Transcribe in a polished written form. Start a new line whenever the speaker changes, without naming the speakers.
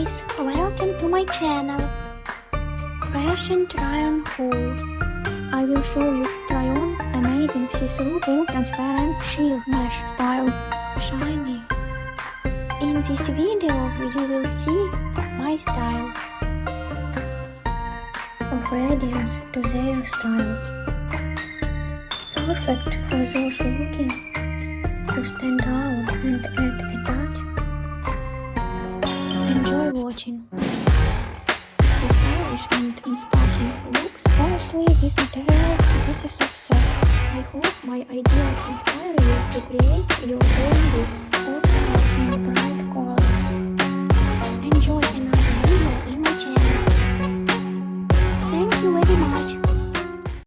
guys, welcome to my channel. Fashion try-on haul. I will show you try-on amazing see-through wool transparent shield mesh style shiny. In this video you will see my style of radiance to their style. Perfect for those looking to stand out and add a touch. Enjoy watching. The stylish and inspiring looks. Honestly, this material, this is so soft. I hope my ideas inspire you to create your own looks, all color and bright colors.